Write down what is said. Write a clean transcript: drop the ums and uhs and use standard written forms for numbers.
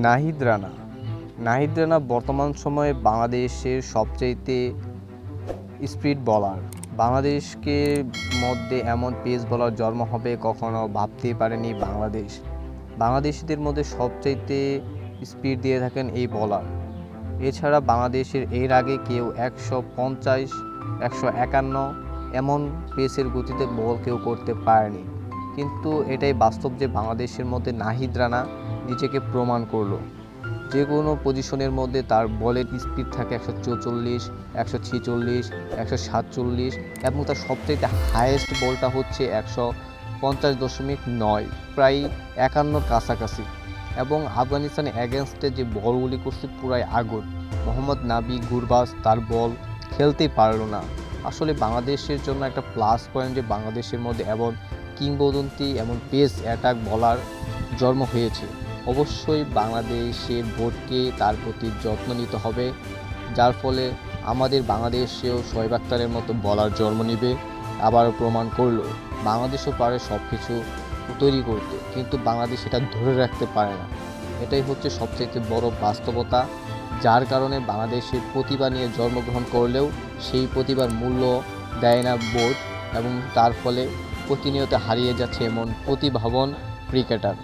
নাহিদ রানা। নাহিদ রানা বর্তমান সময়ে বাংলাদেশের সবচাইতে স্পিড বলার। বাংলাদেশকে মধ্যে এমন পেস বলার জন্ম হবে কখনো ভাবতেই পারেনি বাংলাদেশ। বাংলাদেশিদের মধ্যে সবচাইতে স্পিড দিয়ে থাকেন এই বলার। এছাড়া বাংলাদেশের এর আগে কেউ 150, 151 এমন পেসের গতিতে বল কেউ করতে পারেনি। কিন্তু এটাই বাস্তব যে বাংলাদেশের মধ্যে নাহিদ রানা নিজেকে প্রমাণ করলো। যে কোনো পজিশনের মধ্যে তার বলের স্পিড থাকে 144, 146, 147 এবং তার সবচেয়ে হাইয়েস্ট বলটা হচ্ছে 150.9, প্রায় 51 কাছাকাছি। এবং আফগানিস্তানে অ্যাগেনস্টে যে বলগুলি করছে পুরাই আগুন। মোহাম্মদ নাবি গুরবাজ তার বল খেলতেই পারলো না। আসলে বাংলাদেশের জন্য একটা প্লাস পয়েন্ট যে বাংলাদেশের মধ্যে এমন কিংবদন্তি এমন পেস অ্যাটাক বলার জন্ম হয়েছে। অবশ্যই বাংলাদেশের বোর্ডকে তার প্রতি যত্ন নিতে হবে, যার ফলে আমাদের বাংলাদেশেও শোয়েব আখতারের মতো বলার জন্ম নেবে। আবারও প্রমাণ করলো বাংলাদেশও পারে সব কিছু তৈরি করতে, কিন্তু বাংলাদেশ এটা ধরে রাখতে পারে না। এটাই হচ্ছে সবচেয়ে বড় বাস্তবতা, যার কারণে বাংলাদেশের প্রতিভা নিয়ে জন্মগ্রহণ করলেও সেই প্রতিভার মূল্য দেয় না বোর্ড এবং তার ফলে প্রতিনিয়ত হারিয়ে যাচ্ছে এমন প্রতিভাবান ক্রিকেটার।